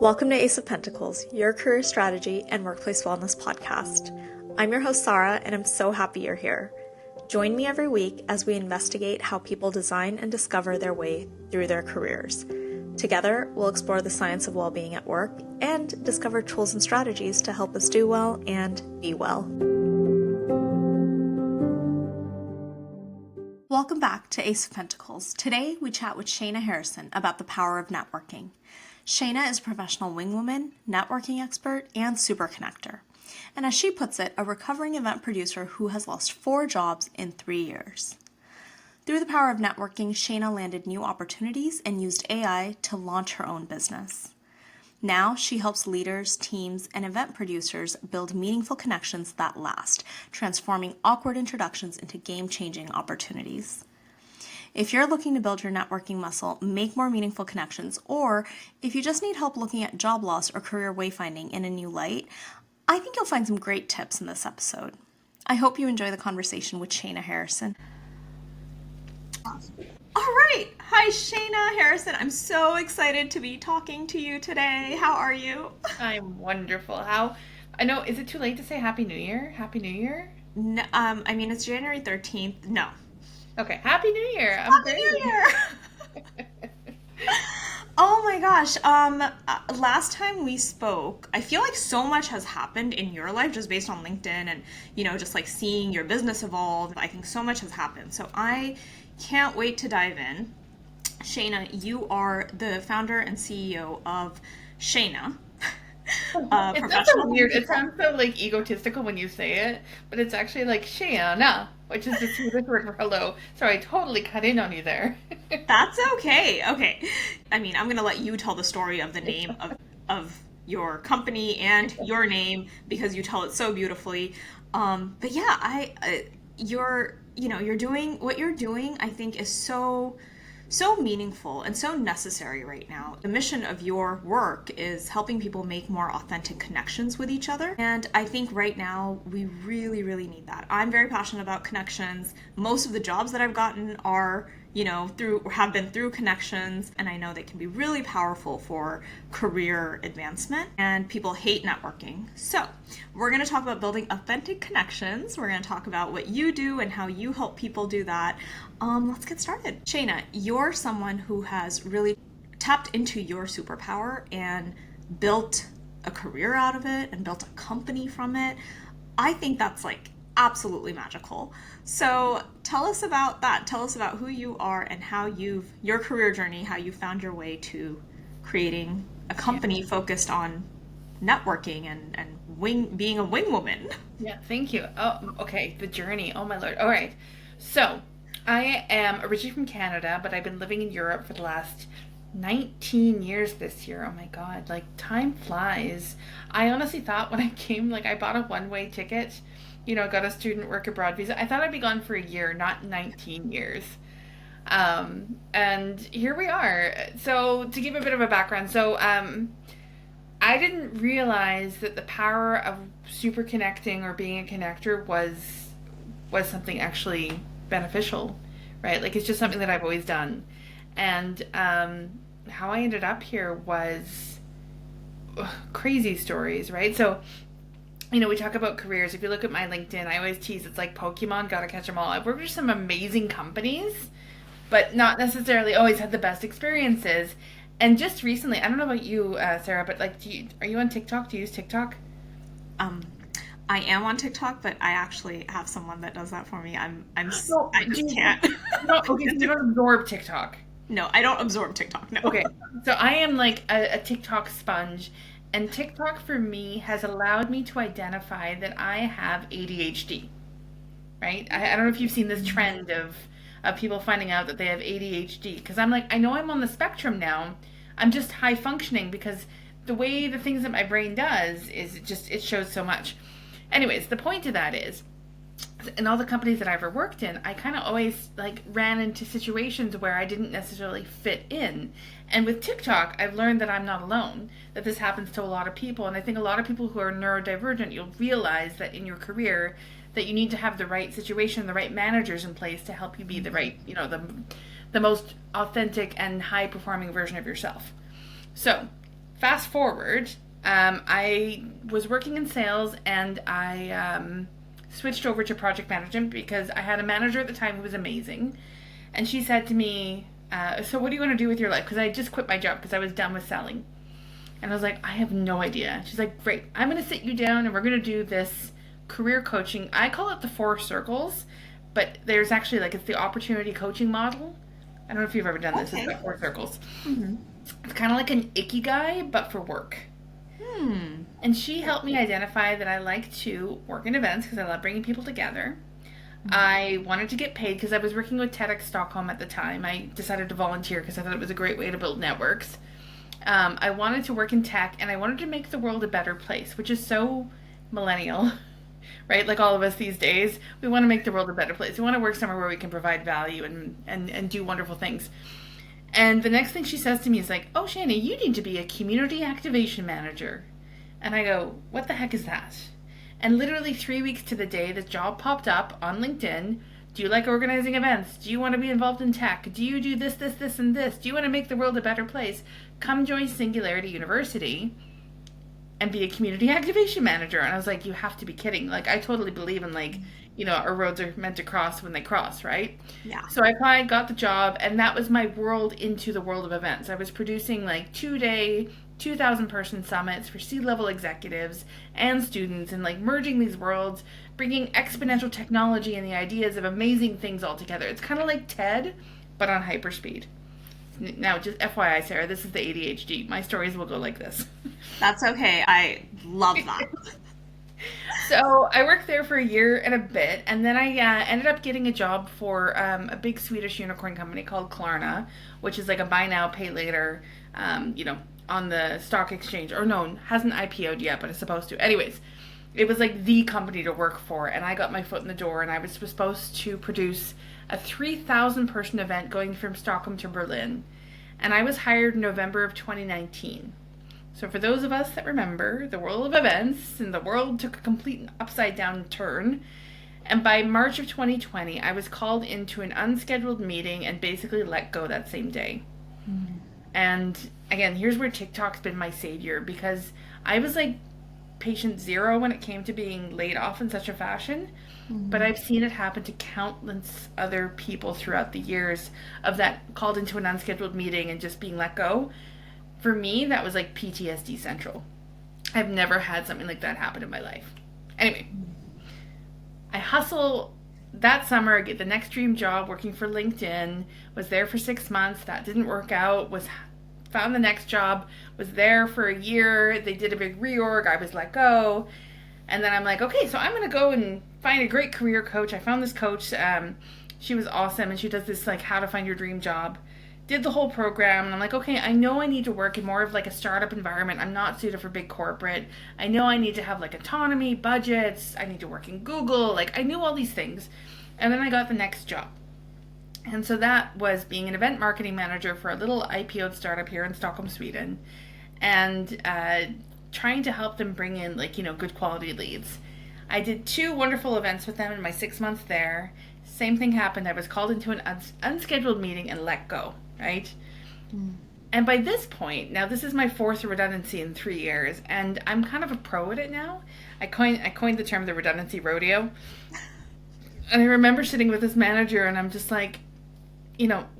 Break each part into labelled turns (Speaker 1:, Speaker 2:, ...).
Speaker 1: Welcome to Ace of Pentacles, your career strategy and workplace wellness podcast. I'm your host, Sarah, and I'm so happy you're here. Join me every week as we investigate how people design and discover their way through their careers. Together, we'll explore the science of well-being at work and discover tools and strategies to help us do well and be well. Welcome back to Ace of Pentacles. Today, we chat with Shaena Harrison about the power of networking. Shaena is a professional wingwoman, networking expert, and Superconnector. And as she puts it, a recovering event producer who has lost 4 jobs in 3 years. Through the power of networking, Shaena landed new opportunities and used AI to launch her own business. Now, she helps leaders, teams, and event producers build meaningful connections that last, transforming awkward introductions into game-changing opportunities. If you're looking to build your networking muscle, make more meaningful connections, or if you just need help looking at job loss or career wayfinding in a new light, I think you'll find some great tips in this episode. I hope you enjoy the conversation with Shaena Harrison. All right. Hi, Shaena Harrison. I'm so excited to be talking to you today. How are you?
Speaker 2: I'm wonderful. I know, is it too late to say Happy New Year? Happy New Year?
Speaker 1: No, it's January 13th. No.
Speaker 2: Okay, Happy New Year.
Speaker 1: Happy New Year. Oh my gosh. Last time we spoke, I feel like so much has happened in your life just based on LinkedIn and, just like seeing your business evolve. I think so much has happened. So I can't wait to dive in. Shaena, you are the founder and CEO of Shaena.
Speaker 2: It sounds so weird. It sounds so like egotistical when you say it, but it's actually like Shaena, which is the Swedish word for hello. So I totally cut in on you there.
Speaker 1: That's okay. Okay. I'm going to let you tell the story of the name of your company and your name because you tell it so beautifully. But yeah, you're doing what you're doing, I think is so meaningful and so necessary right now. The mission of your work is helping people make more authentic connections with each other. And I think right now we really, really need that. I'm very passionate about connections. Most of the jobs that I've gotten are, have been through connections. And I know they can be really powerful for career advancement. And people hate networking. So we're going to talk about building authentic connections. We're going to talk about what you do and how you help people do that. Let's get started. Shaena, you're someone who has really tapped into your superpower and built a career out of it and built a company from it. I think that's like absolutely magical. So tell us about that. Tell us about who you are and how your career journey, how you found your way to creating a company focused on networking and being a wing woman.
Speaker 2: Yeah, thank you. Oh, okay. The journey. Oh my Lord. All right. So I am originally from Canada, but I've been living in Europe for the last 19 years this year. Oh my God, like time flies. I honestly thought when I came, I bought a one-way ticket, got a student work abroad visa. I thought I'd be gone for a year, not 19 years. And here we are. So to give a bit of a background, I didn't realize that the power of super connecting or being a connector was something actually beneficial, right? It's just something that I've always done. And how I ended up here was crazy stories, right? So, we talk about careers. If you look at my LinkedIn, I always tease it's like Pokemon, gotta catch them all. I've worked with some amazing companies, but not necessarily always had the best experiences. And just recently, I don't know about you, Sarah, but are you on TikTok? Do you use TikTok?
Speaker 1: I am on TikTok, but I actually have someone that does that for me. I just can't.
Speaker 2: Okay, so you don't absorb TikTok.
Speaker 1: No, I don't absorb TikTok. No.
Speaker 2: Okay, so I am like a TikTok sponge, and TikTok for me has allowed me to identify that I have ADHD. Right? I don't know if you've seen this trend of people finding out that they have ADHD, because I'm like, I know I'm on the spectrum now. I'm just high functioning because the way the things that my brain does is it shows so much. Anyways, the point of that is, in all the companies that I ever worked in, I kind of always ran into situations where I didn't necessarily fit in. And with TikTok, I've learned that I'm not alone, that this happens to a lot of people. And I think a lot of people who are neurodivergent, you'll realize that in your career that you need to have the right situation, the right managers in place to help you be the right, the most authentic and high performing version of yourself. So fast forward, I was working in sales and I switched over to project management because I had a manager at the time who was amazing. And she said to me, so what do you want to do with your life? Because I had just quit my job because I was done with selling. And I was like, I have no idea. She's like, great, I'm going to sit you down and we're going to do this career coaching. I call it the 4 circles, but there's actually like, it's the opportunity coaching model. I don't know if you've ever done this. It's
Speaker 1: Okay.
Speaker 2: like 4 circles.
Speaker 1: Hmm.
Speaker 2: It's kind of like an ikigai, but for work.
Speaker 1: Hmm.
Speaker 2: And she helped me identify that I like to work in events because I love bringing people together. I wanted to get paid because I was working with TEDx Stockholm at the time. I decided to volunteer because I thought it was a great way to build networks. I wanted to work in tech and I wanted to make the world a better place, which is so millennial, right? Like all of us these days, we want to make the world a better place. We want to work somewhere where we can provide value and do wonderful things. And the next thing she says to me is like, oh, Shaena, you need to be a community activation manager. And I go, what the heck is that? And literally 3 weeks to the day, this job popped up on LinkedIn. Do you like organizing events? Do you want to be involved in tech? Do you do this, this, this, and this? Do you want to make the world a better place? Come join Singularity University and be a community activation manager. And I was like, you have to be kidding. Like, I totally believe in, like, our roads are meant to cross when they cross, right?
Speaker 1: Yeah.
Speaker 2: So I applied, got the job, and that was my world into the world of events. I was producing like 2-day, 2,000-person summits for C-level executives and students, and like merging these worlds, bringing exponential technology and the ideas of amazing things all together. It's kind of like TED, but on hyperspeed. Now, just FYI, Sarah, this is the ADHD. My stories will go like this.
Speaker 1: That's okay. I love that.
Speaker 2: So I worked there for a year and a bit, and then I ended up getting a job for a big Swedish unicorn company called Klarna, which is like a buy now, pay later, on the stock exchange. Or no, hasn't IPO'd yet, but it's supposed to. Anyways, it was like the company to work for, and I got my foot in the door, and I was supposed to produce a 3,000-person event going from Stockholm to Berlin. And I was hired in November of 2019. So for those of us that remember, the world of events and the world took a complete upside down turn. And by March of 2020, I was called into an unscheduled meeting and basically let go that same day.
Speaker 1: Mm-hmm.
Speaker 2: And again, here's where TikTok's been my savior, because I was like patient zero when it came to being laid off in such a fashion.
Speaker 1: Mm-hmm.
Speaker 2: But I've seen it happen to countless other people throughout the years of that called into an unscheduled meeting and just being let go. For me, that was like PTSD central. I've never had something like that happen in my life. Anyway, I hustle that summer, I get the next dream job working for LinkedIn, was there for 6 months, that didn't work out, found the next job, was there for a year, they did a big reorg, I was let go, and then I'm like, okay, so I'm going to go and find a great career coach. I found this coach, she was awesome, and she does this like how to find your dream job. Did the whole program, and I'm like, okay, I know I need to work in more of like a startup environment. I'm not suited for big corporate. I know I need to have like autonomy, budgets. I need to work in Google. Like, I knew all these things. And then I got the next job. And so that was being an event marketing manager for a little IPO'd startup here in Stockholm, Sweden, and trying to help them bring in like, good quality leads. I did 2 wonderful events with them in my 6 months there. Same thing happened. I was called into an unscheduled meeting and let go. Right? Mm. And by this point, now this is my 4th redundancy in 3 years, and I'm kind of a pro at it now. I coined the term the redundancy rodeo. And I remember sitting with this manager, and I'm just like,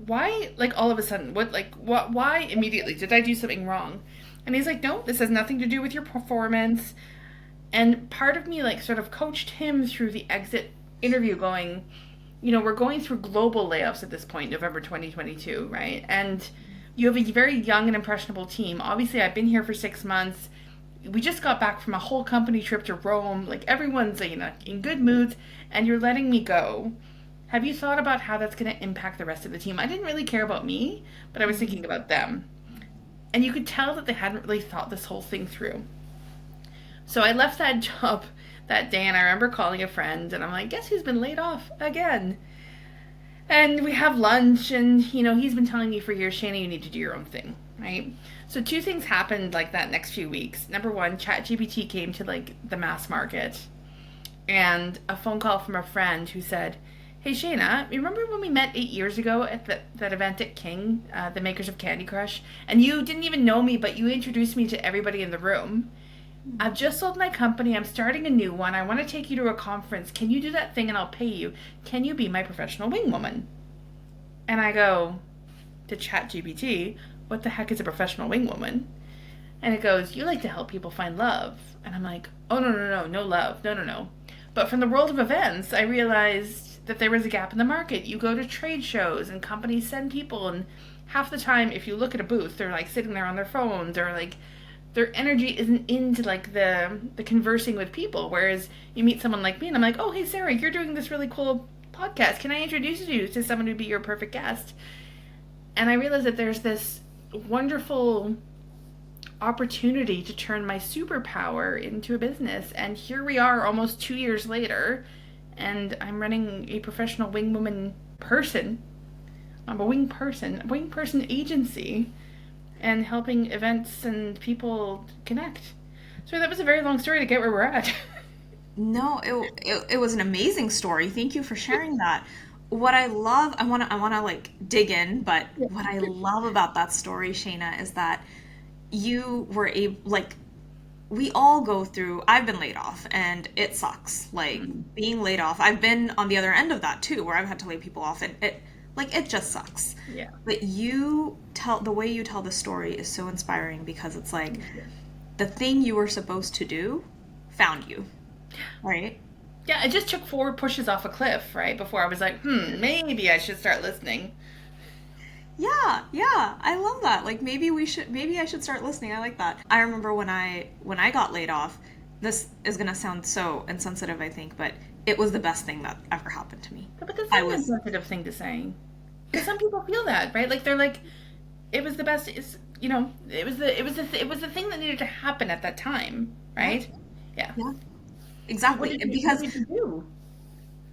Speaker 2: why, like, all of a sudden, why immediately? Did I do something wrong? And he's like, no, this has nothing to do with your performance. And part of me, like, sort of coached him through the exit interview going, we're going through global layoffs at this point, November 2022, right? And you have a very young and impressionable team. Obviously, I've been here for 6 months. We just got back from a whole company trip to Rome. Like, everyone's, in good moods, and you're letting me go. Have you thought about how that's going to impact the rest of the team? I didn't really care about me, but I was thinking about them. And you could tell that they hadn't really thought this whole thing through. So I left that job that day, and I remember calling a friend, and I'm like, guess who's been laid off again? And we have lunch, and, he's been telling me for years, Shaena, you need to do your own thing, right? So 2 things happened, like, that next few weeks. Number 1, ChatGPT came to, like, the mass market, and a phone call from a friend who said, Hey Shayna, you remember when we met 8 years ago at that event at King, the makers of Candy Crush? And you didn't even know me, but you introduced me to everybody in the room. I've just sold my company. I'm starting a new one. I want to take you to a conference. Can you do that thing and I'll pay you? Can you be my professional wing woman? And I go to ChatGPT, what the heck is a professional wing woman? And it goes, you like to help people find love. And I'm like, oh, no, no, no, no love. No, no, no. But from the world of events, I realized that there was a gap in the market. You go to trade shows and companies send people, and half the time, if you look at a booth, they're like sitting there on their phones, or like their energy isn't into like the conversing with people. Whereas you meet someone like me, and I'm like, oh, hey, Sarah, you're doing this really cool podcast. Can I introduce you to someone who'd be your perfect guest? And I realized that there's this wonderful opportunity to turn my superpower into a business. And here we are almost 2 years later, and I'm running a professional wing woman person. I'm a wing person agency, and helping events and people connect. So that was a very long story to get where we're at.
Speaker 1: No, it was an amazing story. Thank you for sharing that. What I love, I want to like dig in, but what I love about that story, Shayna, is that you were able, like, we all go through, I've been laid off and it sucks. Like being laid off. I've been on the other end of that too, where I've had to lay people off, and it just sucks.
Speaker 2: Yeah.
Speaker 1: But the way you tell the story is so inspiring, because it's like the thing you were supposed to do found you, right?
Speaker 2: Yeah, it just took 4 pushes off a cliff, right? Before I was like, maybe I should start listening.
Speaker 1: Yeah, yeah, I love that. Like maybe I should start listening. I like that. I remember when I got laid off, this is gonna sound so insensitive, I think, but it was the best thing that ever happened to me.
Speaker 2: But that's
Speaker 1: I
Speaker 2: not an
Speaker 1: was
Speaker 2: insensitive thing to say. Because some people feel that, right? Like they're like, it was the best. It's, it was the thing that needed to happen at that time,
Speaker 1: yeah,
Speaker 2: right? Yeah.
Speaker 1: yeah,
Speaker 2: What
Speaker 1: exactly.
Speaker 2: did you What
Speaker 1: Because
Speaker 2: did you do?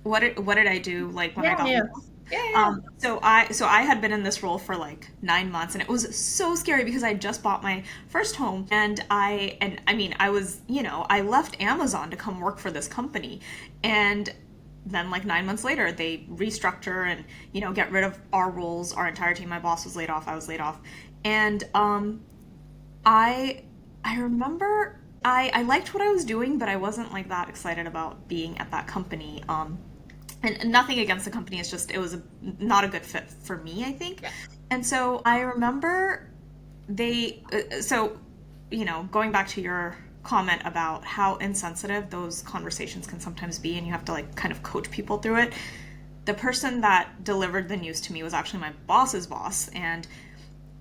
Speaker 1: what did I do like when I
Speaker 2: Yeah,
Speaker 1: got
Speaker 2: yeah,
Speaker 1: laid off?
Speaker 2: yeah, yeah.
Speaker 1: So I had been in this role for like 9 months, and it was so scary because I just bought my first home, and I mean I was, I left Amazon to come work for this company, and then like 9 months later they restructure and get rid of our roles, our entire team. My boss was laid off, I was laid off, and I I remember I liked what I was doing, but I wasn't like that excited about being at that company. And nothing against the company, it's just it was not a good fit for me, I think.
Speaker 2: Yeah.
Speaker 1: And so I remember going back to your comment about how insensitive those conversations can sometimes be, and you have to like kind of coach people through it. The person that delivered the news to me was actually my boss's boss, and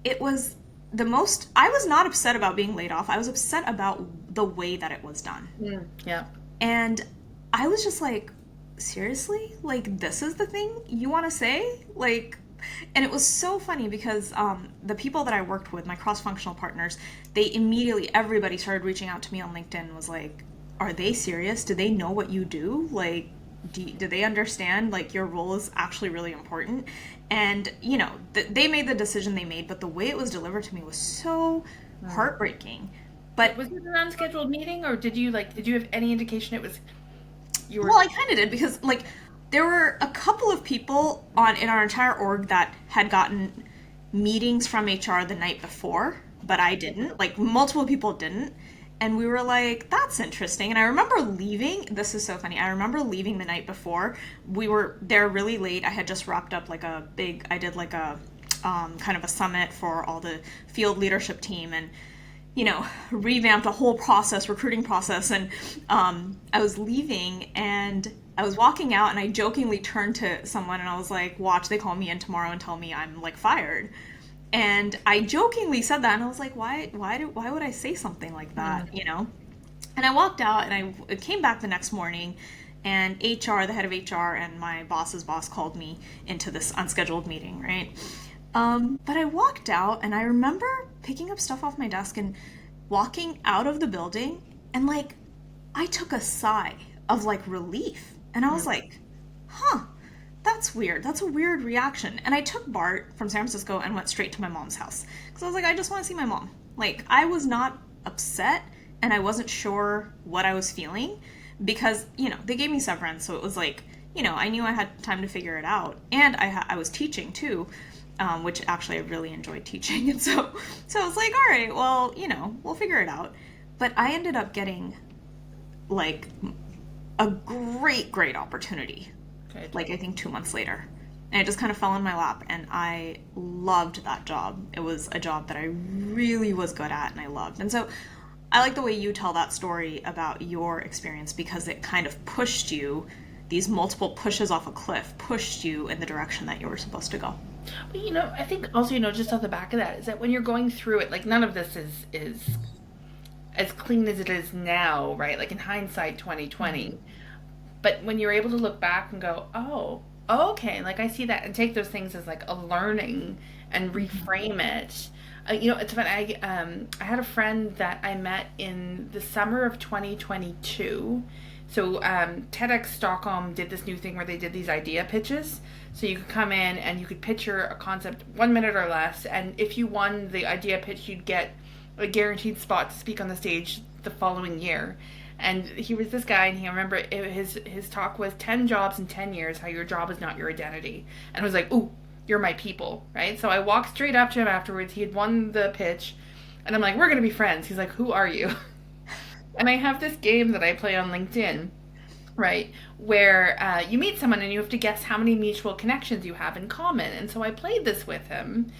Speaker 1: it was I was not upset about being laid off. I was upset about the way that it was done.
Speaker 2: Yeah.
Speaker 1: And I was just like, seriously? Like, this is the thing you want to say? Like, and it was so funny because the people that I worked with, my cross-functional partners, everybody started reaching out to me on LinkedIn and was like, are they serious? Do they know what you do? Like, do they understand, like, your role is actually really important? And, they made the decision they made, but the way it was delivered to me was so heartbreaking. But
Speaker 2: Was it an unscheduled meeting, or did you have any indication it was you were?
Speaker 1: well, I kind of did, because like there were a couple of people in our entire org that had gotten meetings from HR the night before, but I didn't. Like multiple people didn't. And we were like, that's interesting. And I remember leaving. This is so funny. I remember leaving the night before. We were there really late. I had just wrapped up like I did like a kind of a summit for all the field leadership team, and revamped a whole recruiting process. And I was leaving, and I was walking out, and I jokingly turned to someone and I was like, watch, they call me in tomorrow and tell me I'm like fired. And I jokingly said that, and I was like, why would I say something like that, And I walked out, and I came back the next morning, and the head of HR, and my boss's boss called me into this unscheduled meeting, right? But I walked out, and I remember picking up stuff off my desk and walking out of the building, and like I took a sigh of like relief, and I was like, huh, that's weird. That's a weird reaction. And I took Bart from San Francisco and went straight to my mom's house, because I was like, I just want to see my mom. Like, I was not upset, and I wasn't sure what I was feeling, because they gave me severance, so it was like I knew I had time to figure it out, and I was teaching too, which actually I really enjoyed teaching, and so I was like, all right, well, we'll figure it out. But I ended up getting like a great opportunity,
Speaker 2: Good.
Speaker 1: like I think 2 months later. And it just kind of fell in my lap, and I loved that job. It was a job that I really was good at and I loved. And so I like the way you tell that story about your experience because it kind of pushed you, these multiple pushes off a cliff, pushed you in the direction that you were supposed to go.
Speaker 2: But I think also, just off the back of that is that when you're going through it, like none of this is as clean as it is now, right? Like in hindsight 2020. But when you're able to look back and go, oh, okay, like I see that, and take those things as like a learning and reframe it. It's funny. I had a friend that I met in the summer of 2022. So TEDx Stockholm did this new thing where they did these idea pitches. So you could come in and you could picture a concept 1 minute or less, and if you won the idea pitch, you'd get a guaranteed spot to speak on the stage the following year. And he was this guy, and I remember his talk was 10 jobs in 10 years, how your job is not your identity. And I was like, ooh, you're my people, right? So I walked straight up to him afterwards. He had won the pitch, and I'm like, we're going to be friends. He's like, who are you? And I have this game that I play on LinkedIn, right, where you meet someone and you have to guess how many mutual connections you have in common. And so I played this with him.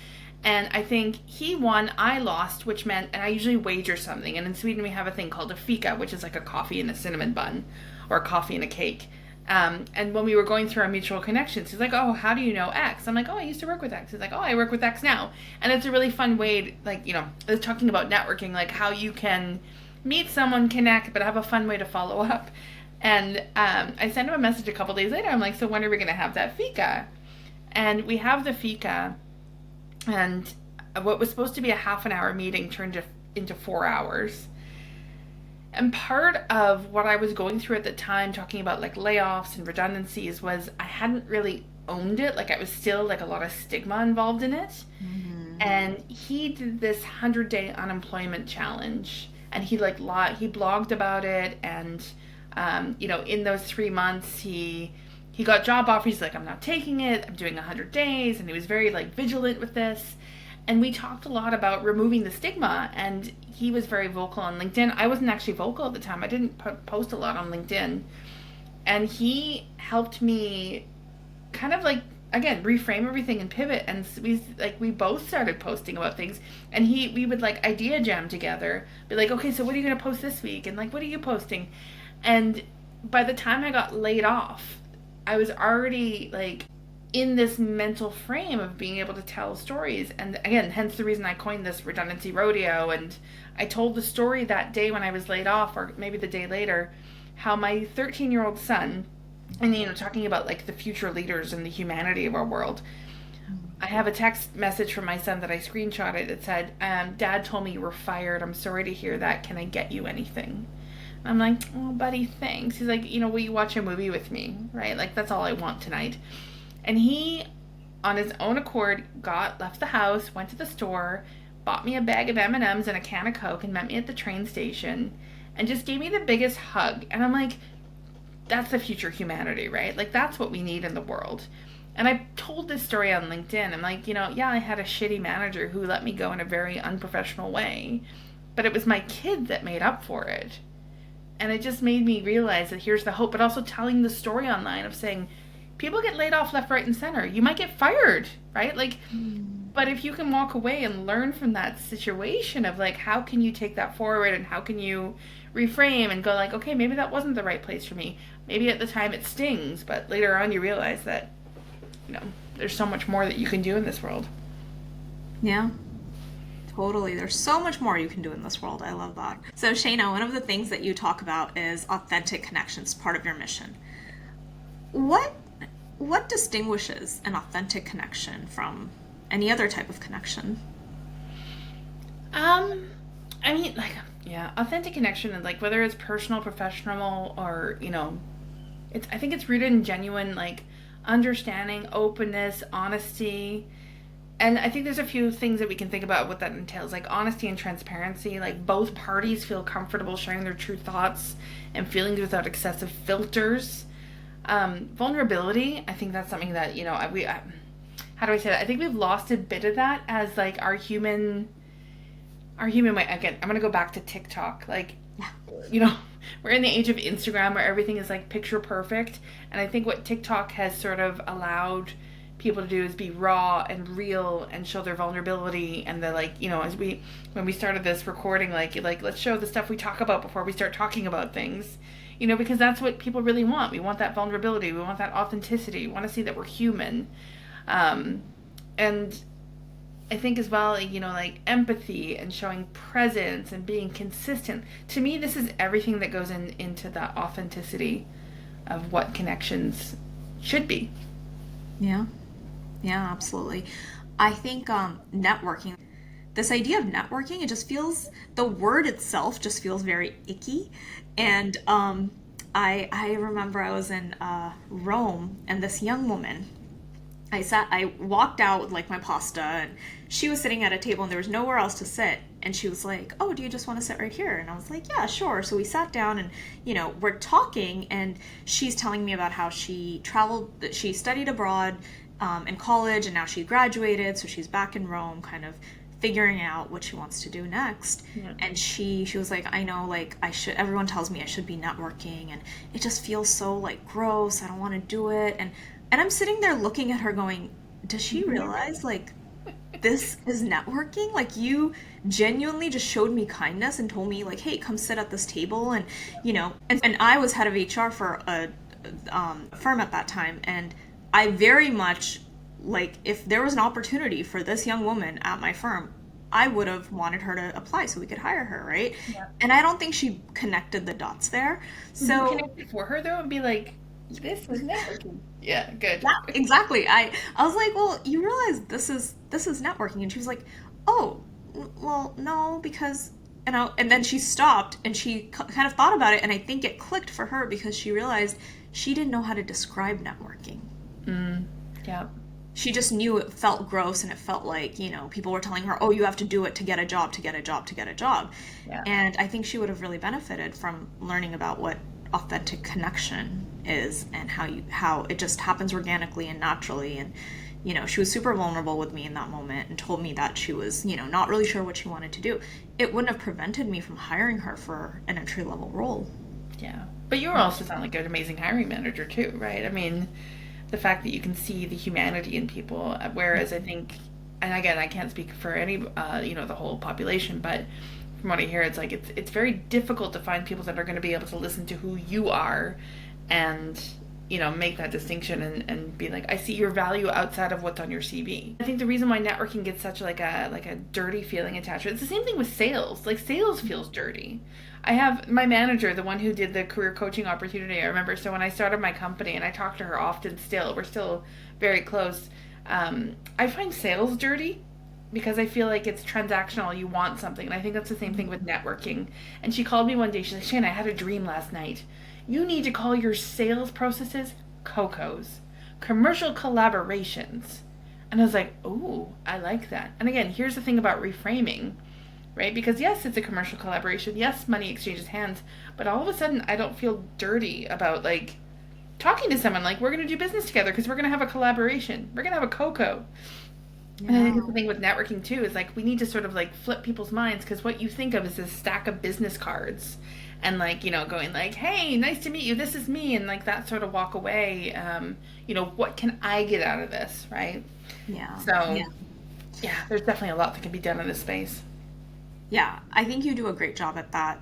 Speaker 2: And I think he won, I lost, which meant, and I usually wager something. And in Sweden, we have a thing called a fika, which is like a coffee and a cinnamon bun, or a coffee and a cake. And when we were going through our mutual connections, he's like, oh, how do you know X? I'm like, oh, I used to work with X. He's like, oh, I work with X now. And it's a really fun way to, like, I was talking about networking, like how you can meet someone, connect, but have a fun way to follow up. And I sent him a message a couple days later. I'm like, so when are we going to have that fika? And we have the fika. And what was supposed to be a half an hour meeting turned into 4 hours. And part of what I was going through at the time, talking about like layoffs and redundancies, was I hadn't really owned it. Like I was still like a lot of stigma involved in it. Mm-hmm. And he did this 100-day unemployment challenge, and he blogged about it. And in those 3 months, he got job offers. He's like, I'm not taking it. I'm doing 100 days. And he was very like vigilant with this. And we talked a lot about removing the stigma. And he was very vocal on LinkedIn. I wasn't actually vocal at the time. I didn't post a lot on LinkedIn. And he helped me kind of like, again, reframe everything and pivot. And we both started posting about things. And we would like idea jam together. Be like, okay, so what are you going to post this week? And like, what are you posting? And by the time I got laid off, I was already like in this mental frame of being able to tell stories. And again, hence the reason I coined this redundancy rodeo. And I told the story that day when I was laid off, or maybe the day later, how my 13-year-old son, and talking about like the future leaders and the humanity of our world. I have a text message from my son that I screenshotted. It said, Dad told me you were fired. I'm sorry to hear that. Can I get you anything? I'm like, oh, buddy, thanks. He's like, will you watch a movie with me? Right? Like, that's all I want tonight. And he, on his own accord, left the house, went to the store, bought me a bag of M&Ms and a can of Coke, and met me at the train station, and just gave me the biggest hug. And I'm like, that's the future humanity, right? Like, that's what we need in the world. And I told this story on LinkedIn. I'm like, yeah, I had a shitty manager who let me go in a very unprofessional way, but it was my kid that made up for it. And it just made me realize that here's the hope, but also telling the story online of saying, people get laid off left, right, and center. You might get fired, right? Like, but if you can walk away and learn from that situation of like, how can you take that forward, and how can you reframe and go like, okay, maybe that wasn't the right place for me. Maybe at the time it stings, but later on you realize that, there's so much more that you can do in this world.
Speaker 1: Yeah. Totally. There's so much more you can do in this world. I love that. So, Shaena, one of the things that you talk about is authentic connections, part of your mission. What distinguishes an authentic connection from any other type of connection?
Speaker 2: Authentic connection, and like whether it's personal, professional, or I think it's rooted in genuine like understanding, openness, honesty. And I think there's a few things that we can think about what that entails, like honesty and transparency. Like both parties feel comfortable sharing their true thoughts and feelings without excessive filters. Vulnerability, I think that's something that, how do I say that? I think we've lost a bit of that as like our human way. Again, I'm gonna go back to TikTok. Like,
Speaker 1: Yeah.
Speaker 2: you know, we're in the age of Instagram where everything is like picture perfect. And I think what TikTok has sort of allowed people to do is be raw and real and show their vulnerability. And the like, as when we started this recording, like let's show the stuff we talk about before we start talking about things. Because that's what people really want. We want that vulnerability. We want that authenticity. We want to see that we're human. And I think as well, like empathy and showing presence and being consistent. To me, this is everything that goes into the authenticity of what connections should be.
Speaker 1: Yeah. Yeah, absolutely. I think networking, this idea of networking, it just feels, the word itself just feels very icky. And I remember I was in Rome, and this young woman, I walked out with like my pasta, and she was sitting at a table and there was nowhere else to sit. And she was like, "Oh, do you just want to sit right here?" And I was like, "Yeah, sure." So we sat down and, we're talking, and she's telling me about how she traveled, that she studied abroad in college, and now she graduated. So she's back in Rome, kind of figuring out what she wants to do next.
Speaker 2: Yeah.
Speaker 1: And she was like, "I know, like, everyone tells me I should be networking, and it just feels so like gross. I don't want to do it." And I'm sitting there looking at her going, does she realize, like, this is networking? Like, you genuinely just showed me kindness and told me, like, hey, come sit at this table. And, and I was head of HR for a firm at that time. And I very much, like, if there was an opportunity for this young woman at my firm, I would have wanted her to apply so we could hire her, right?
Speaker 2: Yeah.
Speaker 1: And I don't think she connected the dots there.
Speaker 2: So
Speaker 1: So
Speaker 2: connect it for her though and be like, this is networking. Yeah, good.
Speaker 1: yeah, exactly. I was like, well, you realize this is networking, and she was like, oh, well, no, because and then she stopped and she kind of thought about it, and I think it clicked for her because she realized she didn't know how to describe networking.
Speaker 2: Yeah.
Speaker 1: She just knew it felt gross, and it felt like, people were telling her, oh, you have to do it to get a job, to get a job, to get a job.
Speaker 2: Yeah.
Speaker 1: And I think she would have really benefited from learning about what authentic connection is, and how it just happens organically and naturally. And she was super vulnerable with me in that moment and told me that she was not really sure what she wanted to do. It wouldn't have prevented me from hiring her for an entry level role.
Speaker 2: Yeah. But you also sound like an amazing hiring manager too, right? I mean, the fact that you can see the humanity in people, whereas I think, and again, I can't speak for any, the whole population, but from what I hear, it's like it's very difficult to find people that are going to be able to listen to who you are, and make that distinction and be like, I see your value outside of what's on your CV. I think the reason why networking gets such like a dirty feeling attached to it, it's the same thing with sales. Like, sales feels dirty. I have my manager, the one who did the career coaching opportunity. I remember, so when I started my company, and I talk to her often still, we're still very close. I find sales dirty because I feel like it's transactional. You want something. And I think that's the same thing with networking. And she called me one day. She's like, Shaena, I had a dream last night. You need to call your sales processes COCOs, commercial collaborations. And I was like, oh, I like that. And again, here's the thing about reframing, right? Because yes, it's a commercial collaboration. Yes, money exchanges hands. But all of a sudden, I don't feel dirty about like talking to someone like, we're going to do business together because we're going to have a collaboration. We're going to have a COCO. And I think the thing with networking too is like we need to sort of like flip people's minds, because what you think of is this stack of business cards, and like going like, hey, nice to meet you, this is me, and like that sort of walk away. What can I get out of this, right?
Speaker 1: Yeah.
Speaker 2: So yeah, there's definitely a lot that can be done in this space.
Speaker 1: Yeah, I think you do a great job at that,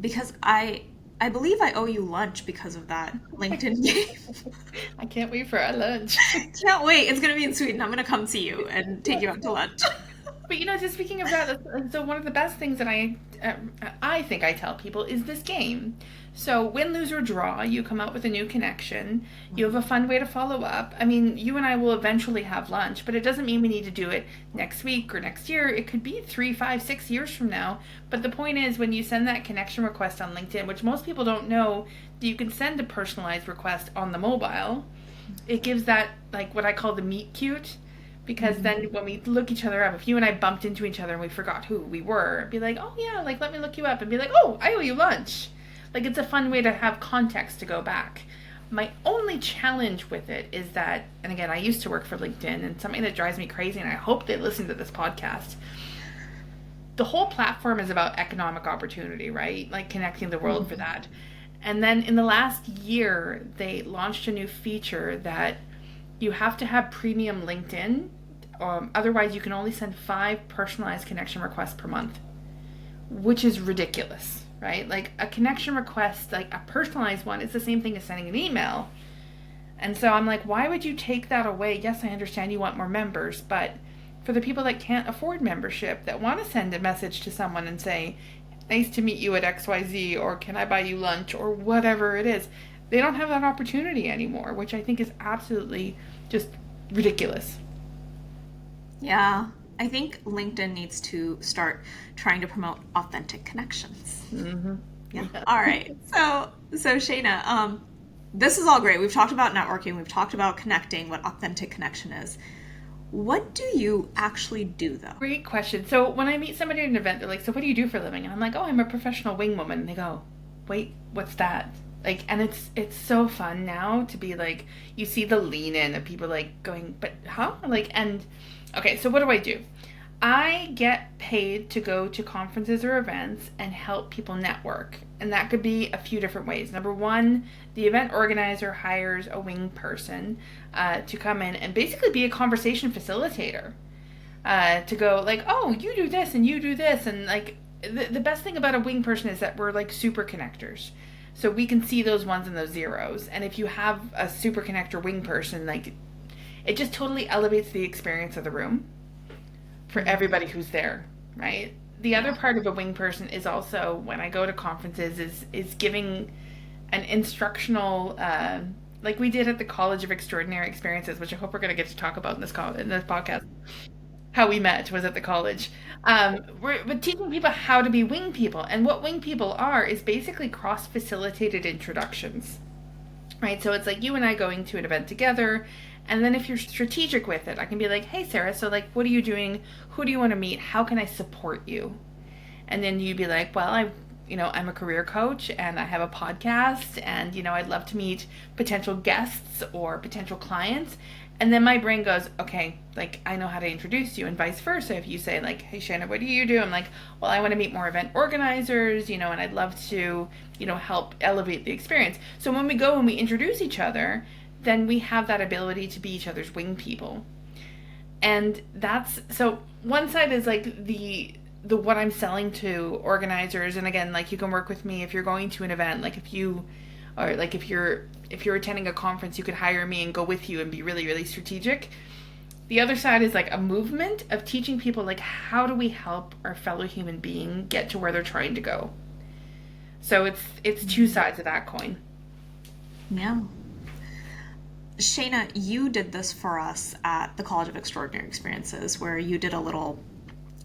Speaker 1: because I believe I owe you lunch because of that LinkedIn game.
Speaker 2: I can't wait for our lunch.
Speaker 1: Can't wait. It's gonna be in Sweden. I'm gonna come see you and take you out to lunch.
Speaker 2: But just speaking of that, so one of the best things that I think I tell people is this game. So win, lose, or draw, you come up with a new connection. You have a fun way to follow up. I mean, you and I will eventually have lunch, but it doesn't mean we need to do it next week or next year. It could be 3, 5, 6 years from now. But the point is, when you send that connection request on LinkedIn, which most people don't know, that you can send a personalized request on the mobile, it gives that, like, what I call the meet cute. Because then when we look each other up, if you and I bumped into each other and we forgot who we were, it'd be like, oh yeah, like, let me look you up, and be like, oh, I owe you lunch. Like, it's a fun way to have context to go back. My only challenge with it is that, and again, I used to work for LinkedIn, and something that drives me crazy, and I hope they listen to this podcast. The whole platform is about economic opportunity, right? Like connecting the world for that. And then in the last year, they launched a new feature that you have to have premium LinkedIn. Otherwise, you can only send 5 personalized connection requests per month, which is ridiculous, right? Like a connection request, like a personalized one, is the same thing as sending an email. And so I'm like, why would you take that away? Yes, I understand you want more members, but for the people that can't afford membership, that want to send a message to someone and say, nice to meet you at XYZ, or can I buy you lunch, or whatever it is, they don't have that opportunity anymore, which I think is absolutely just ridiculous.
Speaker 1: Yeah. I think LinkedIn needs to start trying to promote authentic connections.
Speaker 2: Mm-hmm.
Speaker 1: Yeah.
Speaker 2: Yeah.
Speaker 1: All right. So Shayna, this is all great. We've talked about networking. We've talked about connecting, what authentic connection is. What do you actually do, though?
Speaker 2: Great question. So when I meet somebody at an event, they're like, "So what do you do for a living?" And I'm like, "Oh, I'm a professional wing woman." And they go, "Wait, what's that?" Like, and it's so fun now to be like, you see the lean in of people like going, "But huh?" Like, and okay, so what do I do? I get paid to go to conferences or events and help people network. And that could be a few different ways. Number one, the event organizer hires a wing person to come in and basically be a conversation facilitator. To go like, oh, you do this and you do this. And like, the best thing about a wing person is that we're like super connectors. So we can see those ones and those zeros. And if you have a super connector wing person, like, it just totally elevates the experience of the room for everybody who's there, right? The other
Speaker 1: Yeah.
Speaker 2: part of a wing person is also when I go to conferences is giving an instructional, like we did at the College of Extraordinary Experiences, which I hope we're going to get to talk about in this podcast. How we met was at the college. We're teaching people how to be wing people, and what wing people are is basically cross facilitated introductions, right? So it's like you and I going to an event together. And then if you're strategic with it, I can be like, hey, Sarah, so like, what are you doing? Who do you want to meet? How can I support you? And then you'd be like, well, I'm a career coach and I have a podcast and, I'd love to meet potential guests or potential clients. And then my brain goes, okay, like I know how to introduce you, and vice versa. If you say like, hey, Shaena, what do you do? I'm like, well, I want to meet more event organizers, and I'd love to, help elevate the experience. So when we go and we introduce each other, then we have that ability to be each other's wing people. And that's, so one side is like the what I'm selling to organizers, and again, like you can work with me if you're going to an event, like if you're attending a conference, you could hire me and go with you and be really, really strategic. The other side is like a movement of teaching people like how do we help our fellow human being get to where they're trying to go. So it's two sides of that coin.
Speaker 1: Yeah. Shayna, you did this for us at the College of Extraordinary Experiences, where you did a little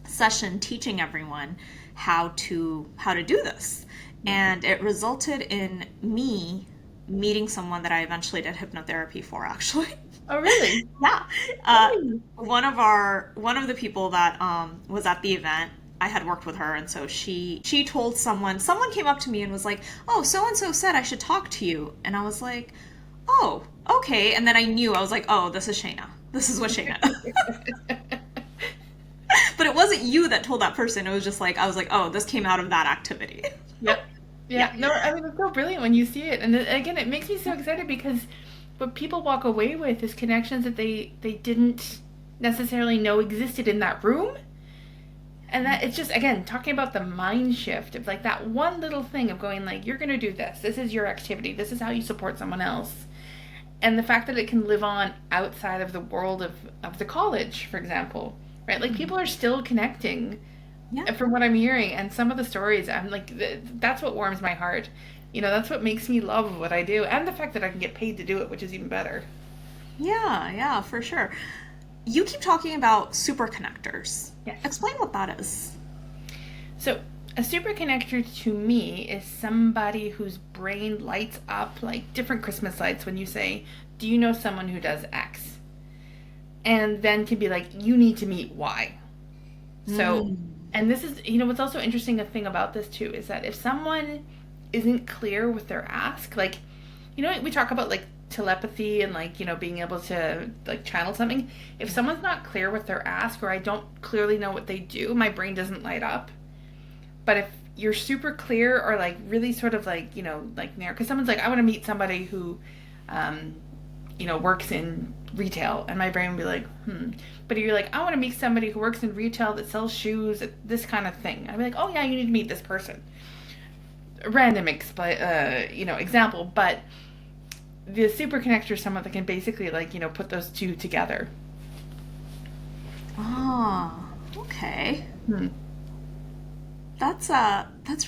Speaker 1: session teaching everyone how to do this. And it resulted in me meeting someone that I eventually did hypnotherapy for, actually.
Speaker 2: Oh, really?
Speaker 1: Yeah.
Speaker 2: Hey.
Speaker 1: One of the people that was at the event, I had worked with her, and so she told someone came up to me and was like, "Oh, so and so said I should talk to you." And I was like, "Oh, okay." And then I was like, "Oh, this is Shayna. This is what Shayna." But it wasn't you that told that person. It was just like I was like, "Oh, this came out of that activity."
Speaker 2: Yep.
Speaker 1: Yeah.
Speaker 2: Yeah. No, I mean, it's so brilliant when you see it. And again, it makes me so excited because what people walk away with is connections that they didn't necessarily know existed in that room. And that it's just, again, talking about the mind shift of like that one little thing of going like, you're going to do this. This is your activity. This is how you support someone else. And the fact that it can live on outside of the world of the college, for example, right? Like people are still connecting.
Speaker 1: Yeah.
Speaker 2: From what I'm hearing and some of the stories, I'm like, that's what warms my heart. That's what makes me love what I do, and the fact that I can get paid to do it, which is even better.
Speaker 1: Yeah, yeah, for sure. You keep talking about superconnectors.
Speaker 2: Yes.
Speaker 1: Explain what that is.
Speaker 2: So, a superconnector to me is somebody whose brain lights up like different Christmas lights when you say, do you know someone who does X? And then can be like, you need to meet Y. So, and this is, what's also interesting, a thing about this too, is that if someone isn't clear with their ask, like, you know, we talk about like telepathy and like, being able to like channel something. If someone's not clear with their ask, or I don't clearly know what they do, my brain doesn't light up. But if you're super clear, or like really sort of like, like narrow, because someone's like, I want to meet somebody who, um, works in retail, and my brain would be like, hmm. But if you're like, I want to meet somebody who works in retail that sells shoes, this kind of thing, I'd be like, oh yeah, you need to meet this person. Random example, but the superconnector is someone that can basically like, put those two together.
Speaker 1: Oh, okay.
Speaker 2: Hmm.
Speaker 1: That's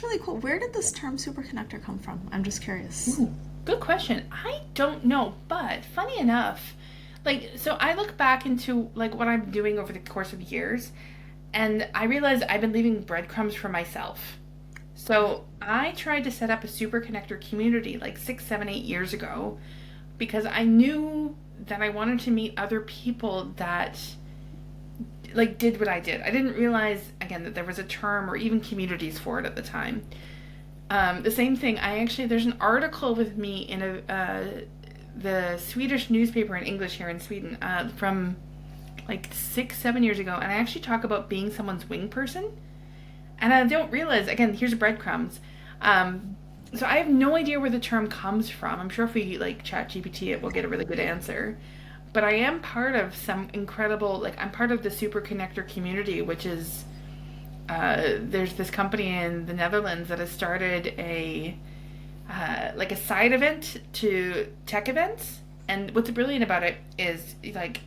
Speaker 1: really cool. Where did this term superconnector come from? I'm just curious.
Speaker 2: Ooh, good question. I don't know, but funny enough, like, so I look back into like what I'm doing over the course of years, and I realize I've been leaving breadcrumbs for myself. So I tried to set up a superconnector community like 6, 7, 8 years ago, because I knew that I wanted to meet other people that like did what I did. I didn't realize again that there was a term or even communities for it at the time. The same thing. There's an article with me in the Swedish newspaper in English here in Sweden from like 6, 7 years ago, and I actually talk about being someone's wing person. And I don't realize, again, here's breadcrumbs. So I have no idea where the term comes from. I'm sure if we like chat GPT it, we'll get a really good answer. But I am part of some incredible, like I'm part of the Superconnector community, which is, there's this company in the Netherlands that has started like a side event to tech events. And what's brilliant about it is like,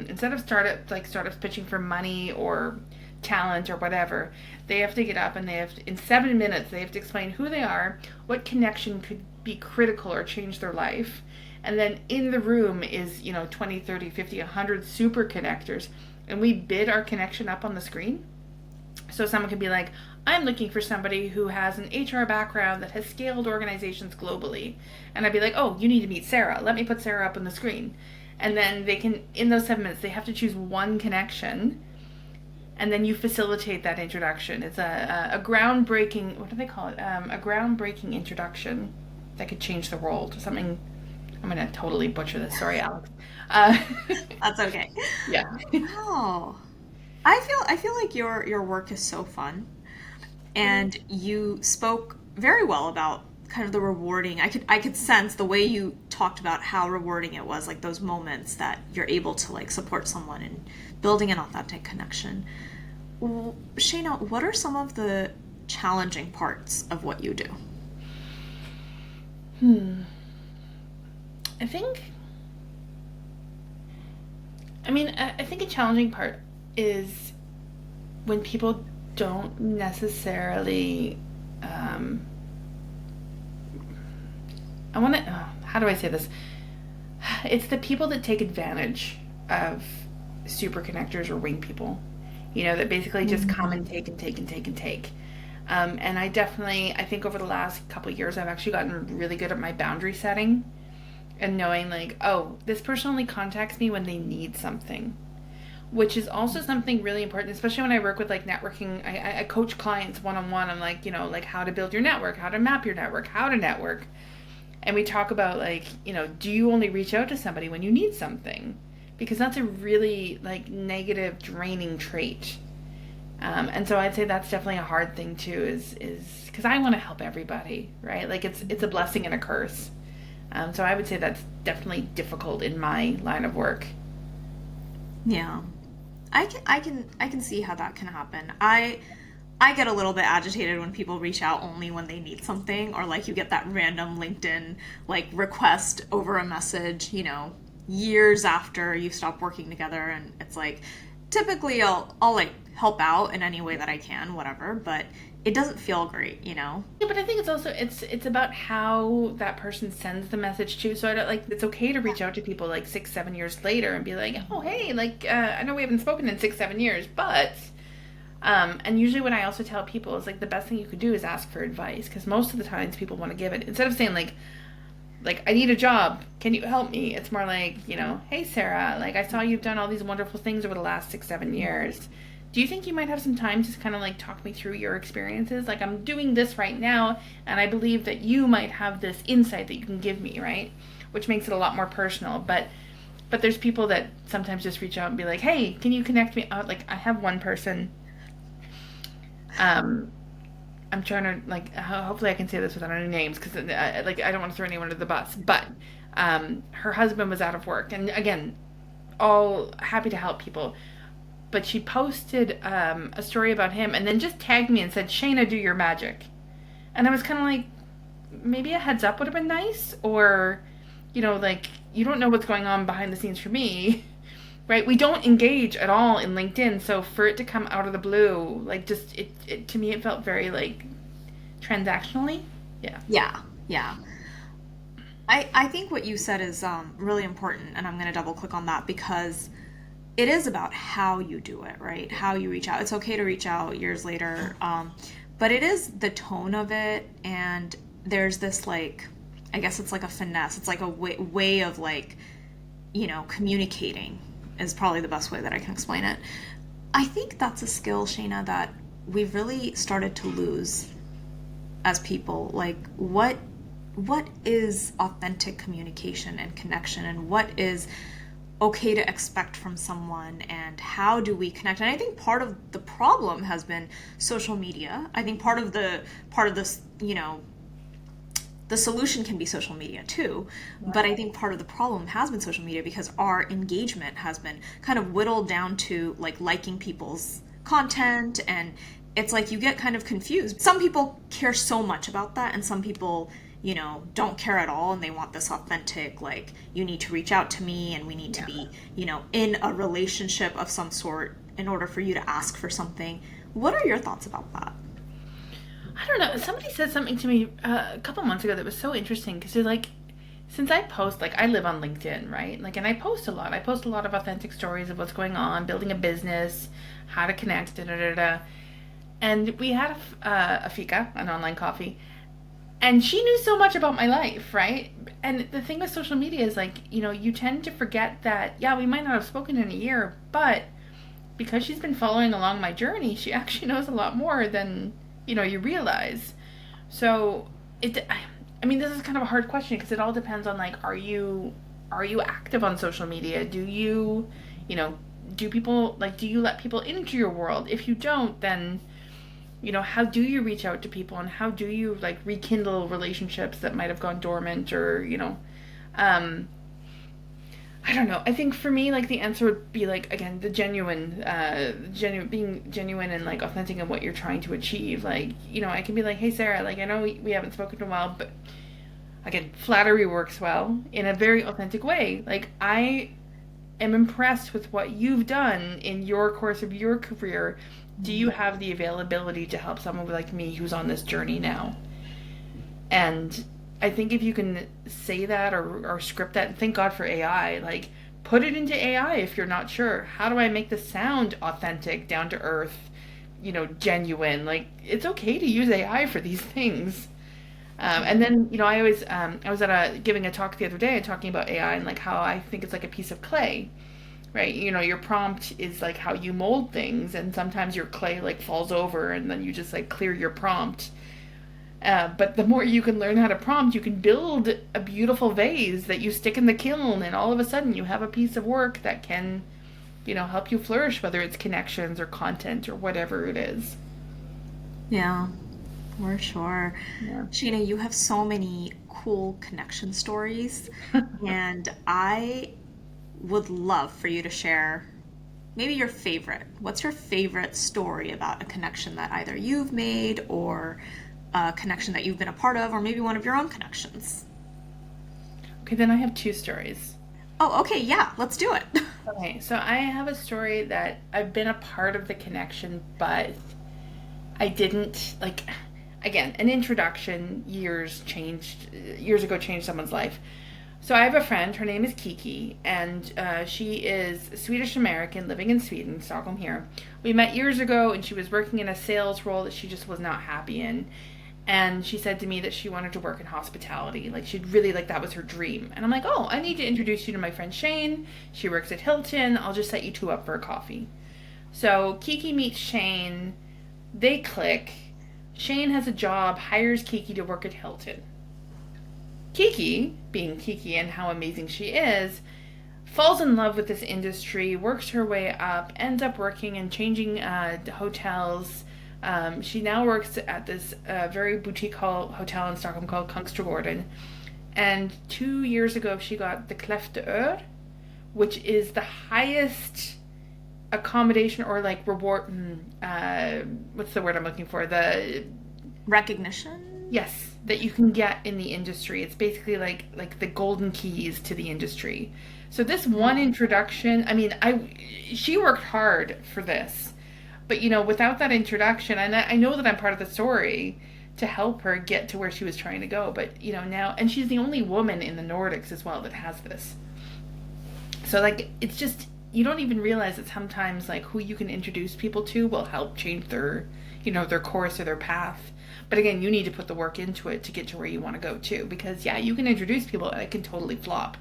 Speaker 2: instead of startups pitching for money or talent or whatever, they have to get up and in 7 minutes, they have to explain who they are, what connection could be critical or change their life. And then in the room is, 20, 30, 50, 100 super connectors. And we bid our connection up on the screen. So someone could be like, I'm looking for somebody who has an HR background that has scaled organizations globally. And I'd be like, oh, you need to meet Sarah. Let me put Sarah up on the screen. And then they can, in those 7 minutes, they have to choose one connection. And then you facilitate that introduction. It's a groundbreaking, what do they call it? A groundbreaking introduction that could change the world. Something, I'm going to totally butcher this. Sorry, Alex. Uh,
Speaker 1: That's okay.
Speaker 2: yeah.
Speaker 1: Oh, I feel like your work is so fun, and you spoke very well about kind of the rewarding. I could sense the way you talked about how rewarding it was, like those moments that you're able to like support someone and building an authentic connection. Shayna, what are some of the challenging parts of what you do?
Speaker 2: Hmm. I think, I think a challenging part is when people don't necessarily, I want to, how do I say this? It's the people that take advantage of super connectors or wing people, that basically just come and take and take and take and take. And I think over the last couple of years, I've actually gotten really good at my boundary setting and knowing like, oh, this person only contacts me when they need something, which is also something really important, especially when I work with like networking. I coach clients one-on-one. I'm like, like how to build your network, how to map your network, how to network. And we talk about like, do you only reach out to somebody when you need something? Because that's a really like negative, draining trait. And so I'd say that's definitely a hard thing too, is because I want to help everybody, right? Like it's a blessing and a curse. So I would say that's definitely difficult in my line of work.
Speaker 1: Yeah. I can see how that can happen. I get a little bit agitated when people reach out only when they need something, or like you get that random LinkedIn like request over a message, years after you stop working together, and it's like typically I'll like help out in any way that I can, whatever, but it doesn't feel great.
Speaker 2: Yeah, but I think it's also it's about how that person sends the message too. So I don't like it's okay to reach out to people like 6, 7 years later and be like, oh hey, like I know we haven't spoken in 6, 7 years, but and usually what I also tell people is like the best thing you could do is ask for advice, because most of the times people want to give it instead of saying like I need a job, can you help me? It's more like, hey Sarah, like I saw you've done all these wonderful things over the last 6, 7 years. Do you think you might have some time to kind of like talk me through your experiences? Like, I'm doing this right now, and I believe that you might have this insight that you can give me, right? Which makes it a lot more personal. But there's people that sometimes just reach out and be like, "Hey, can you connect me?" Like, I have one person. Um, I'm trying to like. Hopefully, I can say this without any names because like I don't want to throw anyone under the bus. But her husband was out of work, and again, all happy to help people. But she posted a story about him and then just tagged me and said, "Shaena, do your magic." And I was kind of like, maybe a heads up would have been nice, or, like, you don't know what's going on behind the scenes for me, right? We don't engage at all in LinkedIn, so for it to come out of the blue, like, just it to me, it felt very like transactionally. Yeah.
Speaker 1: Yeah, yeah. I think what you said is really important, and I'm going to double click on that because it is about how you do it, right? How you reach out. It's okay to reach out years later, but it is the tone of it, and there's this like, I guess it's like a finesse. It's like a way of like, communicating is probably the best way that I can explain it. I think that's a skill, Shayna, that we've really started to lose as people. Like, what is authentic communication and connection, and what is okay to expect from someone, and how do we connect? And I think part of the problem has been social media. I think part of this, the solution can be social media too, but I think part of the problem has been social media because our engagement has been kind of whittled down to like liking people's content, and it's like you get kind of confused. Some people care so much about that, and some people don't care at all, and they want this authentic, like, you need to reach out to me and we need to be, in a relationship of some sort in order for you to ask for something. What are your thoughts about that?
Speaker 2: I don't know. Somebody said something to me a couple months ago that was so interesting because they're like, since I post, like, I live on LinkedIn, right? Like, and I post a lot. I post a lot of authentic stories of what's going on, building a business, how to connect, da da da da. And we had a fika, an online coffee, and she knew so much about my life, right? And the thing with social media is like, you tend to forget that, yeah, we might not have spoken in a year, but because she's been following along my journey, she actually knows a lot more than, you realize. So I mean, this is kind of a hard question because it all depends on like, are you active on social media? Do you, do people, like, do you let people into your world? If you don't, then how do you reach out to people, and how do you like rekindle relationships that might have gone dormant, or um I don't know. I think for me, like, the answer would be like, again, the being genuine and like authentic in what you're trying to achieve. Like, I can be like, "Hey Sarah, like, I know we haven't spoken in a while, but again, flattery works well in a very authentic way. Like, I am impressed with what you've done in your course of your career. Do you have the availability to help someone like me who's on this journey now?" And I think if you can say that, or script that, and thank God for AI, like, put it into AI if you're not sure. How do I make this sound authentic, down to earth, genuine? Like, it's okay to use AI for these things. And then, I was giving a talk the other day talking about AI and like how I think it's like a piece of clay, right? Your prompt is like how you mold things, and sometimes your clay like falls over, and then you just like clear your prompt. But the more you can learn how to prompt, you can build a beautiful vase that you stick in the kiln, and all of a sudden you have a piece of work that can, help you flourish, whether it's connections or content or whatever it is.
Speaker 1: Yeah, for sure.
Speaker 2: Yeah.
Speaker 1: Sheena, you have so many cool connection stories, and I would love for you to share maybe your favorite. What's your favorite story about a connection that either you've made, or a connection that you've been a part of, or maybe one of your own connections?
Speaker 2: Okay, then I have two stories.
Speaker 1: Oh, okay, yeah, let's do it.
Speaker 2: Okay, so I have a story that I've been a part of the connection, but I didn't like. Again, an introduction years ago changed someone's life. So I have a friend. Her name is Kiki, and she is Swedish American living in Sweden, Stockholm here. We met years ago, and she was working in a sales role that she just was not happy in. And she said to me that she wanted to work in hospitality. Like, she'd really, like, that was her dream. And I'm like, "Oh, I need to introduce you to my friend Shane. She works at Hilton. I'll just set you two up for a coffee." So Kiki meets Shane, they click. Shane has a job, hires Kiki to work at Hilton. Kiki, being Kiki and how amazing she is, falls in love with this industry, works her way up, ends up working and changing hotels. She now works at this very boutique hotel in Stockholm called Kungsträdgården. And 2 years ago, she got the Clef d'Or, which is the highest accommodation or like reward. What's the word I'm looking for? The
Speaker 1: Recognition?
Speaker 2: Yes, that you can get in the industry. It's basically like the golden keys to the industry. So this one introduction, I mean, I she worked hard for this. But without that introduction, and I know that I'm part of the story to help her get to where she was trying to go, but now, and she's the only woman in the Nordics as well that has this. So like it's just you don't even realize that sometimes like who you can introduce people to will help change their course or their path. But again, you need to put the work into it to get to where you want to go too. Because yeah, you can introduce people and it can totally flop,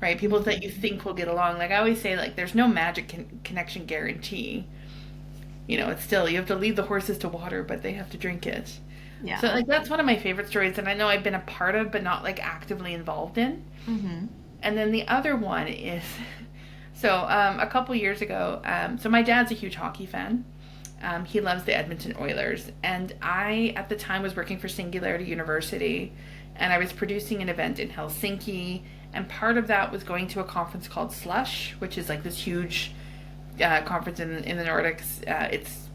Speaker 2: right? People that you think will get along. Like I always say, like there's no magic connection guarantee. It's still you have to lead the horses to water, but they have to drink it.
Speaker 1: Yeah.
Speaker 2: So like that's one of my favorite stories, and I know I've been a part of, but not like actively involved in.
Speaker 1: Mm-hmm.
Speaker 2: And then the other one is, so a couple years ago, so my dad's a huge hockey fan. He loves the Edmonton Oilers. And I, at the time, was working for Singularity University, and I was producing an event in Helsinki. And part of that was going to a conference called Slush, which is like this huge conference in the Nordics. It's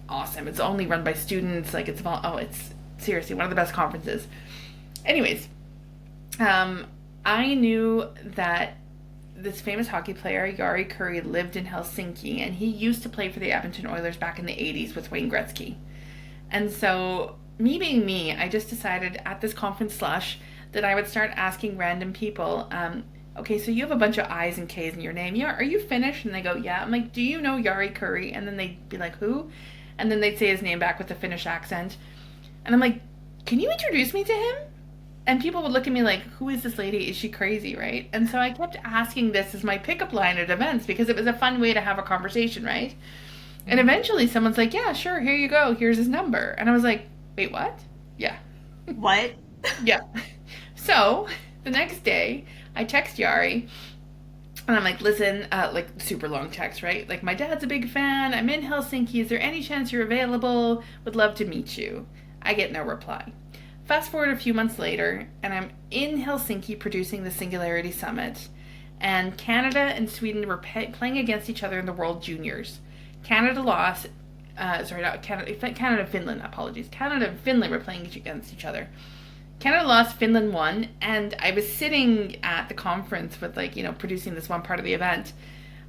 Speaker 2: awesome. It's only run by students. Like it's seriously one of the best conferences. Anyways, I knew that this famous hockey player, Jari Kurri, lived in Helsinki, and he used to play for the Edmonton Oilers back in the 80s with Wayne Gretzky. And so, me being me, I just decided at this conference Slush that I would start asking random people, okay, so you have a bunch of I's and K's in your name. Yeah, are you Finnish? And they go, yeah. I'm like, do you know Jari Kurri? And then they'd be like, who? And then they'd say his name back with a Finnish accent. And I'm like, can you introduce me to him? And people would look at me like, who is this lady? Is she crazy, right? And so I kept asking this as my pickup line at events because it was a fun way to have a conversation, right? And eventually someone's like, yeah, sure, here you go. Here's his number. And I was like, wait, what? Yeah.
Speaker 1: What?
Speaker 2: Yeah. So the next day, I text Yari and I'm like, listen, like super long text, right? Like, my dad's a big fan. I'm in Helsinki. Is there any chance you're available? Would love to meet you. I get no reply. Fast forward a few months later, and I'm in Helsinki producing the Singularity Summit, and Canada and Sweden were playing against each other in the World Juniors. Canada lost, sorry, not Canada, Canada and Finland, apologies. Canada and Finland were playing against each other. Canada lost, Finland won, and I was sitting at the conference with producing this one part of the event,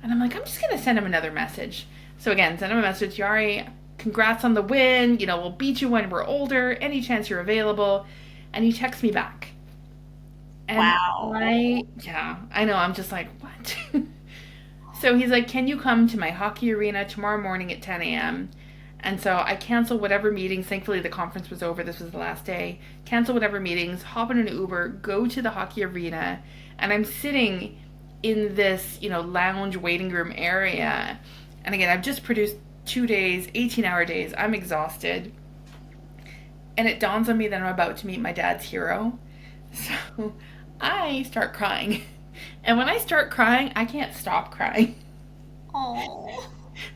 Speaker 2: and I'm like, I'm just going to send him another message. So again, send him a message, Yari, congrats on the win, we'll beat you when we're older, any chance you're available. And he texts me back. And
Speaker 1: Wow.
Speaker 2: I know, I'm just like, what? So he's like, can you come to my hockey arena tomorrow morning at 10 a.m.? And so I cancel whatever meetings. Thankfully, the conference was over. This was the last day. Cancel whatever meetings, hop in an Uber, go to the hockey arena. And I'm sitting in this, lounge waiting room area. And again, I've just produced 2 days, 18-hour days. I'm exhausted. And it dawns on me that I'm about to meet my dad's hero. So I start crying. And when I start crying, I can't stop crying.
Speaker 1: Oh.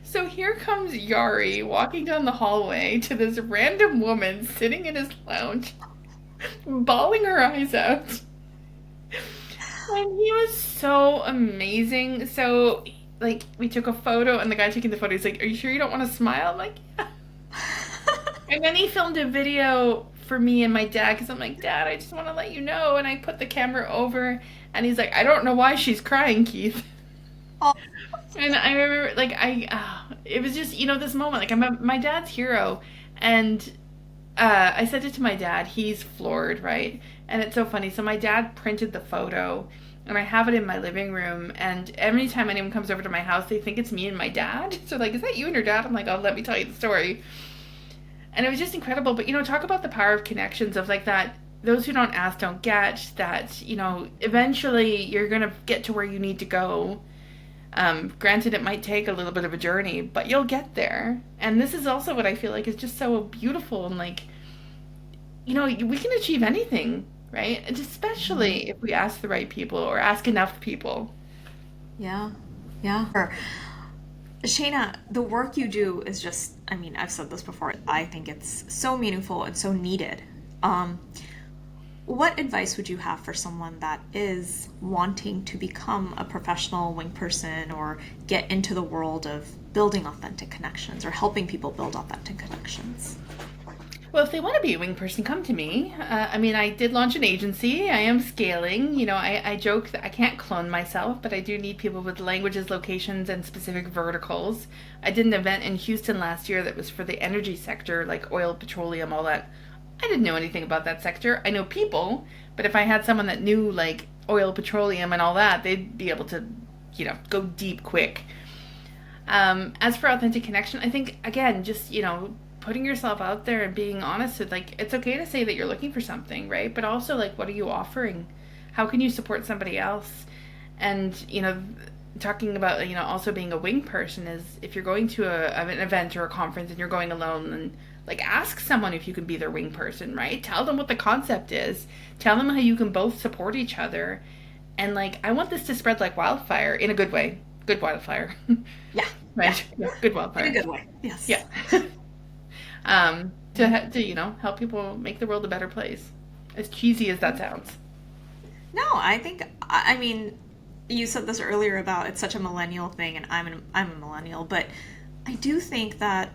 Speaker 2: So here comes Yari walking down the hallway to this random woman sitting in his lounge, bawling her eyes out. And he was so amazing. So, like, we took a photo, and the guy taking the photo, he's like, are you sure you don't want to smile? I'm like, yeah. And then he filmed a video for me and my dad, because I'm like, Dad, I just want to let you know. And I put the camera over, and he's like, I don't know why she's crying, Keith.
Speaker 1: Oh.
Speaker 2: And I remember, like, it was just, this moment, like, I'm my dad's hero. And I said it to my dad. He's floored, right? And it's so funny. So my dad printed the photo, and I have it in my living room. And every time anyone comes over to my house, they think it's me and my dad. So, like, is that you and your dad? I'm like, oh, let me tell you the story. And it was just incredible. But, talk about the power of connections, of, like, that those who don't ask don't get, that, eventually you're going to get to where you need to go. Granted, it might take a little bit of a journey, but you'll get there. And this is also what I feel like is just so beautiful and like, we can achieve anything, right? And especially if we ask the right people or ask enough people.
Speaker 1: Yeah. Yeah. Sure. Shayna, the work you do is just, I mean, I've said this before. I think it's so meaningful and so needed. Um, what advice would you have for someone that is wanting to become a professional wing person or get into the world of building authentic connections or helping people build authentic connections?
Speaker 2: Well, if they want to be a wing person, come to me. I mean, I did launch an agency. I am scaling. I joke that I can't clone myself, but I do need people with languages, locations, and specific verticals. I did an event in Houston last year that was for the energy sector, like oil, petroleum, all that. I didn't know anything about that sector. I know people, but if I had someone that knew like oil, petroleum, and all that, they'd be able to, go deep quick. As for authentic connection, I think again, just putting yourself out there and being honest with like it's okay to say that you're looking for something, right? But also like what are you offering? How can you support somebody else? And talking about also being a wing person is if you're going to an event or a conference and you're going alone and like ask someone if you can be their wing person, right? Tell them what the concept is. Tell them how you can both support each other. And like I want this to spread like wildfire in a good way. Good wildfire.
Speaker 1: Yeah.
Speaker 2: Right?
Speaker 1: Yeah.
Speaker 2: Yeah, good wildfire.
Speaker 1: In a good way. Yes.
Speaker 2: Yeah. To help people make the world a better place. As cheesy as that sounds.
Speaker 1: No, I think, I mean, you said this earlier about it's such a millennial thing, and I'm a millennial, but I do think that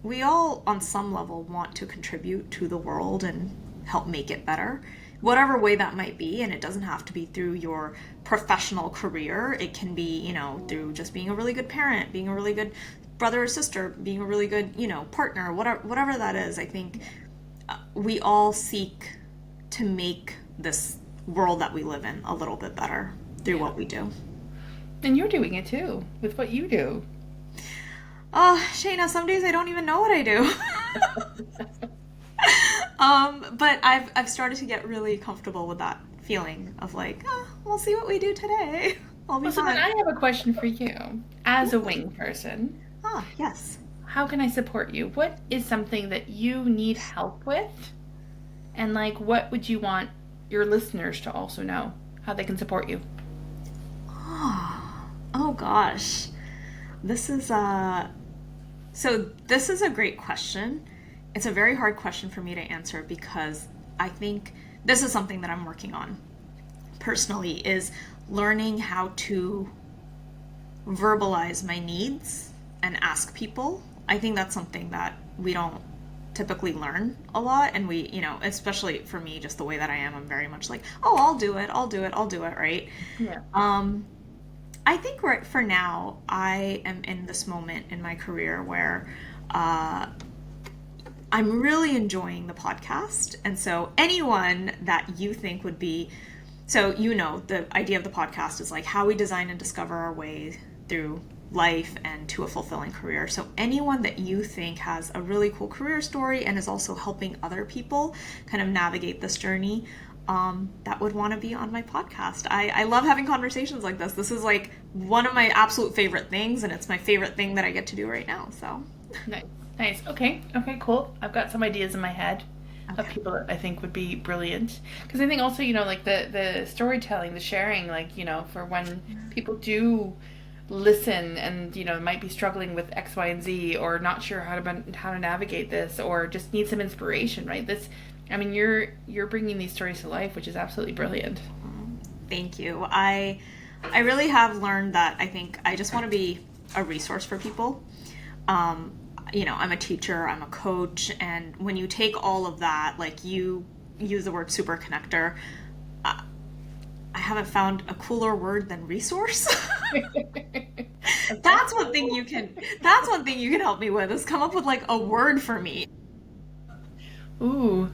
Speaker 1: we all, on some level, want to contribute to the world and help make it better, whatever way that might be. And it doesn't have to be through your professional career. It can be, through just being a really good parent, being a really good brother or sister, being a really good, partner, whatever that is. I think we all seek to make this world that we live in a little bit better through what we do.
Speaker 2: And you're doing it too, with what you do.
Speaker 1: Oh, Shayna, some days I don't even know what I do. But I've started to get really comfortable with that feeling of like, we'll see what we do today. I'll be
Speaker 2: Well, so
Speaker 1: fine.
Speaker 2: then I have a question for you. As a wing person,
Speaker 1: Yes.
Speaker 2: how can I support you? What is something that you need help with? And like, what would you want your listeners to also know? How they can support you?
Speaker 1: Oh gosh. This is this is a great question. It's a very hard question for me to answer because I think this is something that I'm working on personally is learning how to verbalize my needs and ask people. I think that's something that we don't typically learn a lot, and we, especially for me, just the way that I am, I'm very much like, oh, I'll do it, right?
Speaker 2: Yeah.
Speaker 1: I think right for now, I am in this moment in my career where I'm really enjoying the podcast. And so anyone that you think would be, the idea of the podcast is like how we design and discover our way through life and to a fulfilling career. So anyone that you think has a really cool career story and is also helping other people kind of navigate this journey, that would want to be on my podcast. I love having conversations like this. This is like one of my absolute favorite things, and it's my favorite thing that I get to do right now. So
Speaker 2: Nice. Okay, cool. I've got some ideas in my head of people that I think would be brilliant. Because I think also, like the storytelling, the sharing, like, for when people do listen and, might be struggling with X, Y, and Z, or not sure how to navigate this, or just need some inspiration, right? You're bringing these stories to life, which is absolutely brilliant.
Speaker 1: Thank you. I really have learned that I think I just want to be a resource for people. I'm a teacher, I'm a coach, and when you take all of that, like you use the word Superconnector, I haven't found a cooler word than resource. That's one thing you can help me with, is come up with like a word for me.
Speaker 2: Ooh.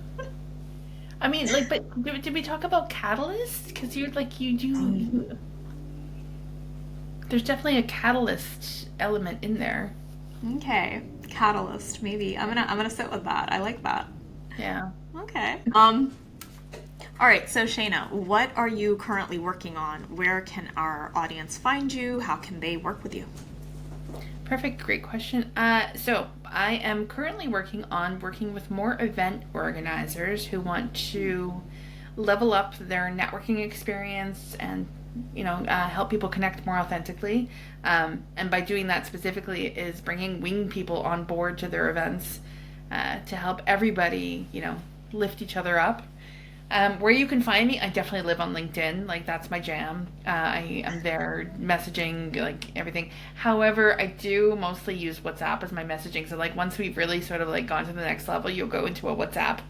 Speaker 2: But did we talk about catalyst? Because there's definitely a catalyst element in there.
Speaker 1: Okay, catalyst, maybe. I'm gonna sit with that. I like that.
Speaker 2: Yeah.
Speaker 1: Okay. All right, so Shayna, what are you currently working on? Where can our audience find you? How can they work with you?
Speaker 2: Perfect, great question. So I am currently working with more event organizers who want to level up their networking experience and help people connect more authentically. And by doing that specifically is bringing wing people on board to their events to help everybody lift each other up. Where you can find me, I definitely live on LinkedIn. Like that's my jam. I am there messaging, like everything. However, I do mostly use WhatsApp as my messaging. So like once we've really sort of like gone to the next level, you'll go into a WhatsApp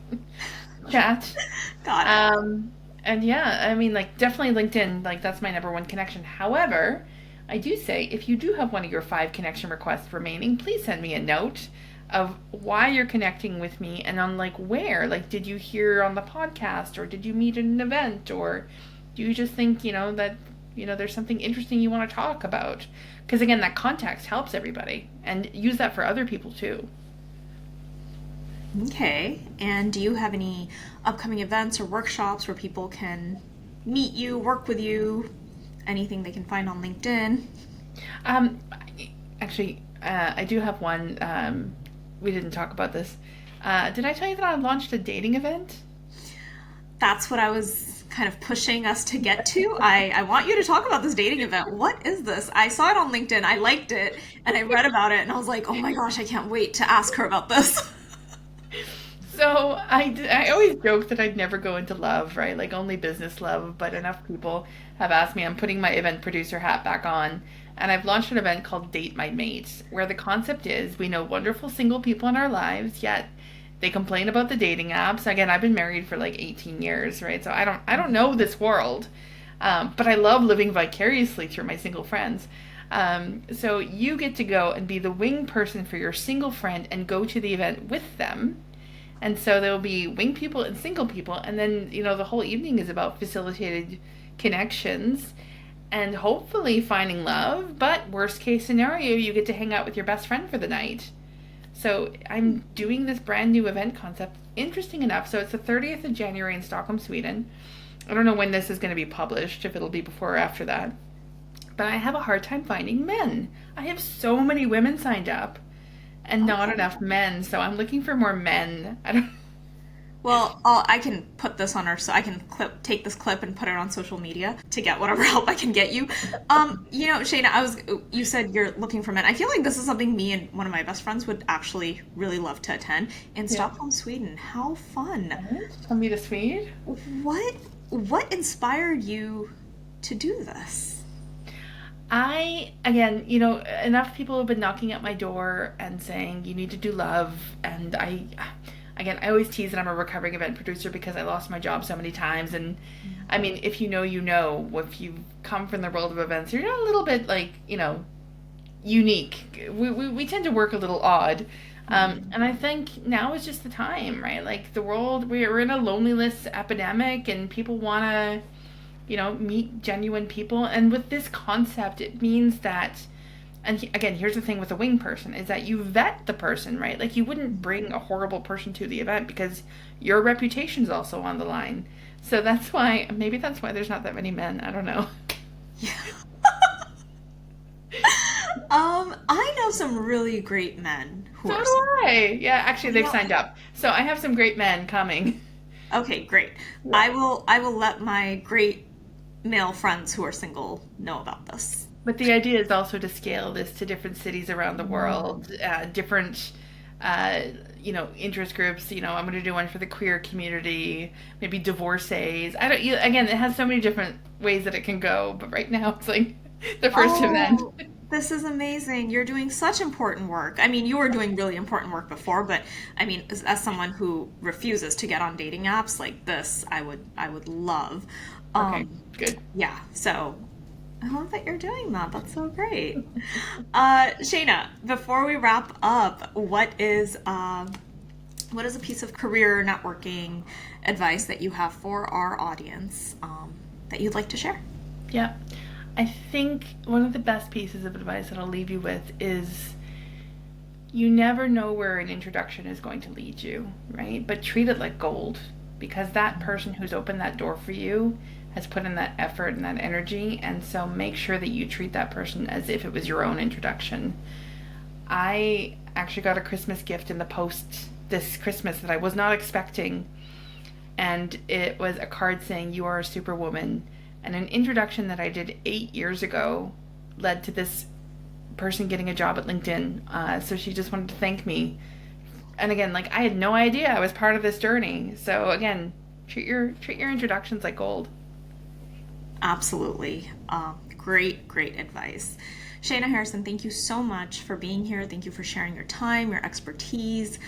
Speaker 2: chat.
Speaker 1: Got it.
Speaker 2: And yeah, I mean like definitely LinkedIn. Like that's my number one connection. However, I do say if you do have one of your 5 connection requests remaining, please send me a note of why you're connecting with me and on like where, like did you hear on the podcast or did you meet at an event or do you just think that there's something interesting you want to talk about, because again that context helps everybody and use that for other people too.
Speaker 1: Okay. And do you have any upcoming events or workshops where people can meet you, work with you, anything they can find on LinkedIn?
Speaker 2: um Actually, I do have one. We didn't talk about this. Did I tell you that I launched a dating event?
Speaker 1: That's what I was kind of pushing us to get to. I want you to talk about this dating event. What is this? I saw it on LinkedIn, I liked it, and I read about it, and I was like, oh my gosh, I can't wait to ask her about this.
Speaker 2: So I always joke that I'd never go into love, right? Like only business love, but enough people have asked me. I'm putting my event producer hat back on, and I've launched an event called Date My Mate, where the concept is we know wonderful single people in our lives, yet they complain about the dating apps. Again, I've been married for like 18 years, right? So I don't know this world, but I love living vicariously through my single friends. So you get to go and be the wing person for your single friend and go to the event with them. And so there will be wing people and single people, and then the whole evening is about facilitated connections and hopefully finding love. But worst case scenario, you get to hang out with your best friend for the night. So I'm doing this brand new event concept. Interesting enough, so it's the 30th of January in Stockholm, Sweden. I don't know when this is going to be published, if it'll be before or after that. But I have a hard time finding men. I have so many women signed up and not
Speaker 1: Okay.
Speaker 2: enough men. So I'm looking for more men. I don't.
Speaker 1: Well, I can put this on our, so I can take this clip and put it on social media to get whatever help I can get you. Shayna, you said you're looking for men. I feel like this is something me and one of my best friends would actually really love to attend in
Speaker 2: Yeah.
Speaker 1: Stockholm, Sweden. How fun!
Speaker 2: Come meet a Swede.
Speaker 1: What what inspired you to do this?
Speaker 2: Again, enough people have been knocking at my door and saying you need to do love, and again, I always tease that I'm a recovering event producer because I lost my job so many times, and I mean, if you know, if you come from the world of events, you're a little bit like, unique. We tend to work a little odd. And I think now is just the time, right? Like the world, we're in a loneliness epidemic and people want to meet genuine people. And with this concept, it means that, and again, here's the thing with a wing person, is that you vet the person, right? Like you wouldn't bring a horrible person to the event because your reputation's also on the line. So maybe that's why there's not that many men. I don't know.
Speaker 1: I know some really great men who
Speaker 2: So
Speaker 1: are
Speaker 2: do I. Yeah, actually,
Speaker 1: you
Speaker 2: they've
Speaker 1: know,
Speaker 2: signed up. So I have some great men coming.
Speaker 1: okay, great.
Speaker 2: Yeah.
Speaker 1: I will let my great male friends who are single know about this.
Speaker 2: But the idea is also to scale this to different cities around the world, different, uh, interest groups. I'm going to do one for the queer community, maybe divorcees. I don't. Again, it has so many different ways that it can go. But right now, it's like the first event.
Speaker 1: Oh, this is amazing. You're doing such important work. I mean, you were doing really important work before, but I mean, as someone who refuses to get on dating apps like this, I would love.
Speaker 2: Okay,
Speaker 1: Um,
Speaker 2: good.
Speaker 1: yeah, so I love that you're doing that. That's so great. Shayna, before we wrap up, what is a piece of career networking advice that you have for our audience that you'd like to share?
Speaker 2: Yeah. I think one of the best pieces of advice that I'll leave you with is you never know where an introduction is going to lead you, right? But treat it like gold. because that person who's opened that door for you has put in that effort and that energy. And so make sure that you treat that person as if it was your own introduction. I actually got a Christmas gift in the post this Christmas that I was not expecting. And it was a card saying, "You are a superwoman." And an introduction that I did 8 years ago led to this person getting a job at LinkedIn. So she just wanted to thank me. And again, like I had no idea I was part of this journey. So again, treat your introductions like gold.
Speaker 1: Absolutely. Great, great advice. Shaena Harrison, thank you so much for being here. Thank you for sharing your time, your expertise.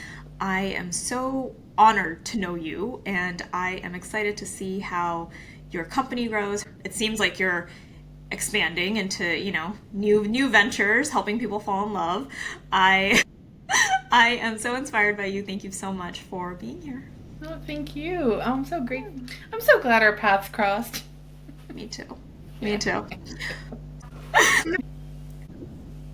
Speaker 1: I am so honored to know you, and I am excited to see how your company grows. It seems like you're expanding into, new ventures, helping people fall in love. I I am so inspired by you. Thank you so much for being here.
Speaker 2: Oh, thank you. Oh, I'm so great. I'm so glad our paths crossed.
Speaker 1: Me too. Me
Speaker 2: Yeah.
Speaker 1: too.